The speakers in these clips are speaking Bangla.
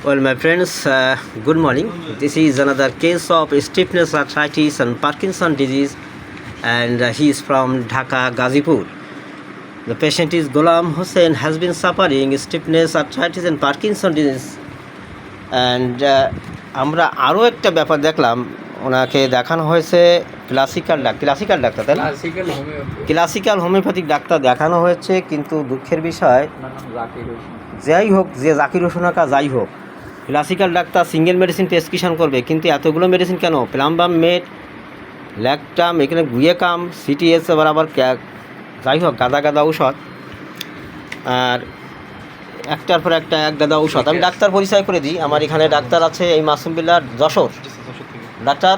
Well, my friends, good morning. This is another case of stiffness arthritis and Parkinson disease, and he is from Dhaka, Gazipur. The patient is Ghulam Hussain, has been suffering stiffness arthritis and Parkinson disease. And আমরা আরও একটা ব্যাপার দেখলাম, ওনাকে দেখানো হয়েছে ক্লাসিক্যাল ডাক্তার, তাই না? ক্লাসিক্যাল হোমিওপ্যাথিক ডাক্তার দেখানো হয়েছে, কিন্তু দুঃখের বিষয় যাই হোক, যে জাকির হোসেন যাই হোক, classical doctor single medicine prescription করবে, কিন্তু এতগুলো মেডিসিন কেন? প্লাম্বাম মেড, ল্যাকটাম, এখানে গুয়েকাম, সিটিএস, আবার যাই হোক গাদা ঔষধ, আর একটার পর একটা এক গাদা ঔষধ। আমি ডাক্তার পরিচয় করে দিই। আমার এখানে ডাক্তার আছে এই মাসুম বিল্লাহ যশোর, ডাক্তার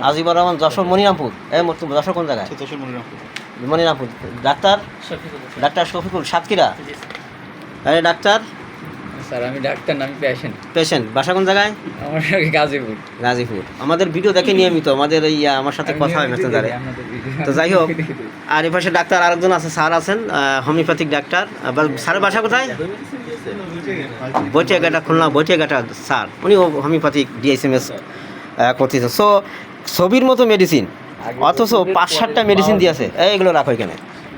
আজিবুর রহমান যশোর মনিরামপুর। যশোর কোন জায়গায়? মনিরামপুর। ডাক্তার শফিকুল সাতক্ষীরা। আরে ডাক্তার স্যার, আমি ডাক্তার না, আমি পেশেন্ট। বাসা কোন জায়গায়? আমার গাজীপুর। আমাদের ভিডিও দেখে নিয়মিত, আমাদের এই আমার সাথে কথা হয় মেসেঞ্জারে। তো যাই হোক, আর এই পাশে ডাক্তার আরেকজন আছে, স্যার আছেন, হোমিওপ্যাথিক ডাক্তার। স্যারের বাসা কোথায়? বৈটিয়াঘাটা, খুলনা বৈটিয়াঘাটা স্যার। উনি হোমিওপ্যাথিক ডিএসএমএস করতেছেন। সো ছবির মতো মেডিসিন, অথচ 5-7টা মেডিসিন দিয়েছে। এইগুলো রাখো এখানে,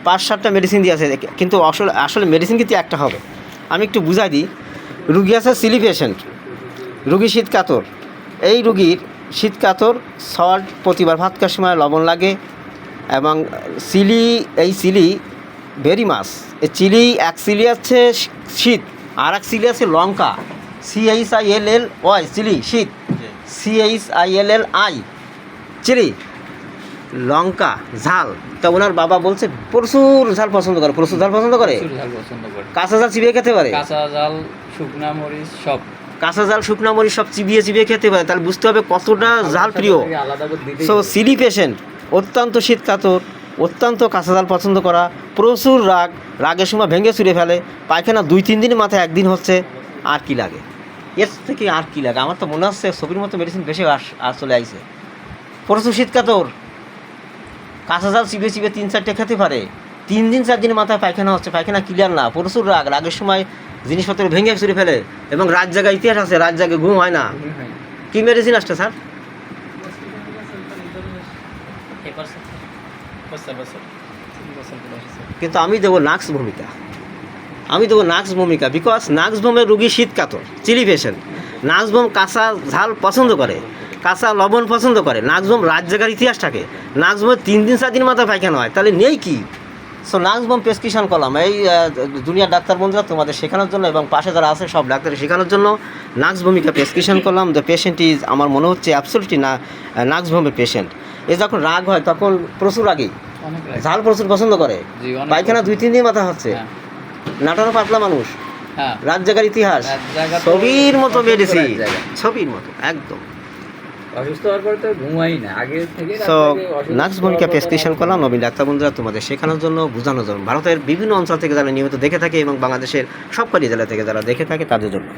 5-7টা মেডিসিন দিয়েছে, কিন্তু আসলে মেডিসিন কিন্তু একটা হবে। আমি একটু বুঝাই দিই। রুগী আছে সিলি পেশেন্ট, রুগী শীত কাতর। এই রুগীর শীত কাতর, সল্ট প্রতিবার ভাত খাওয়ার সময় লবণ লাগে, এবং চিলি ভেরি মাছ। এই চিলি, এক চিলি আছে শীত, আর এক চিলি আছে লঙ্কা, CHILLY চিলি শীত, CHILLI চিলি লঙ্কা ঝাল। তা ওনার বাবা বলছে প্রচুর ঝাল পছন্দ করে। কাঁচা ঝাল চিবিয়ে খেতে পারে, কাঁচা ঝাল, শুকনা মরিচ সব চিবিয়ে খেতে পারে। তাহলে বুঝতে হবে কতটা ঝাল প্রিয়। সো সিলি পেশেন্ট, অত্যন্ত শীত কাতর, অত্যন্ত কাঁচা ঝাল পছন্দ করা, প্রচুর রাগের সময় ভেঙে চুরে ফেলে, পায়খানা 2-3 দিনের মাথায় একদিন হচ্ছে। আর কি লাগে? এর থেকে আর কি লাগে? আমার তো মনে হচ্ছে ছবির মতো মেডিসিন বেশি চলে আইছে। প্রচুর শীত কাতর, কাঁচা ঝাল চিবিয়ে 3-4টে খেতে পারে, 3 দিন 4 দিনের মাথায় পায়খানা হচ্ছে, পায়খানা ক্লিয়ার না, প্রচুর রাগের সময় জিনিসপত্র ভেঙে চুরে ফেলে, এবং রাত জায়গায় ইতিহাস আছে, রাত জায়গায় ঘুম হয় না। কি মেডিসিন আসছে স্যার? কিন্তু আমি দেবো নাক্স ভূমিকা, বিকজ নাক্স ভোমের রুগী শীত কাতর, চিলি পেশেন্ট। নাক্স ভোম কাঁচা ঝাল পছন্দ করে, কাঁচা লবণ পছন্দ করে। নাক্স ভোম রাত জায়গার ইতিহাস থাকে। নাক্স ভোমের 3 দিন 4 দিন মাথায় পায়খানা হয়, তাহলে নেই কি? সো নাক্স ভোম প্রেসক্রিপশন করলাম এই দুনিয়ার ডাক্তার বন্ধুরা তোমাদের শেখানোর জন্য, এবং পাশে যারা আছে সব ডাক্তারের শেখানোর জন্য নাক্স ভূমিকা প্রেসক্রিপশন করলাম। দ্য পেশেন্ট ইজ, আমার মনে হচ্ছে অ্যাবসলিউটলি নাক্স ভোমের পেশেন্ট। এ যখন রাগ হয় তখন প্রচুর রাগী, ঝাল প্রচুর পছন্দ করে, পায়খানা 2-3 দিন মাথা হচ্ছে, নাটানো পাতলা মানুষ, রাত জায়গার ইতিহাস, ছবির মতো মেডিসিন, ছবির মতো একদম। অসুস্থ হওয়ার পরে তো ঘুমাই না, আগে থেকে। সো নাক্স ভূমিকা প্রেসক্রিপশন করলাম নবীন ডাক্তার বন্ধুরা তোমাদের শেখানোর জন্য, বোঝানোর জন্য, ভারতের বিভিন্ন অঞ্চল থেকে যারা নিয়মিত দেখে থাকে, এবং বাংলাদেশের সবকটি জেলা থেকে যারা দেখে থাকে তাদের জন্য।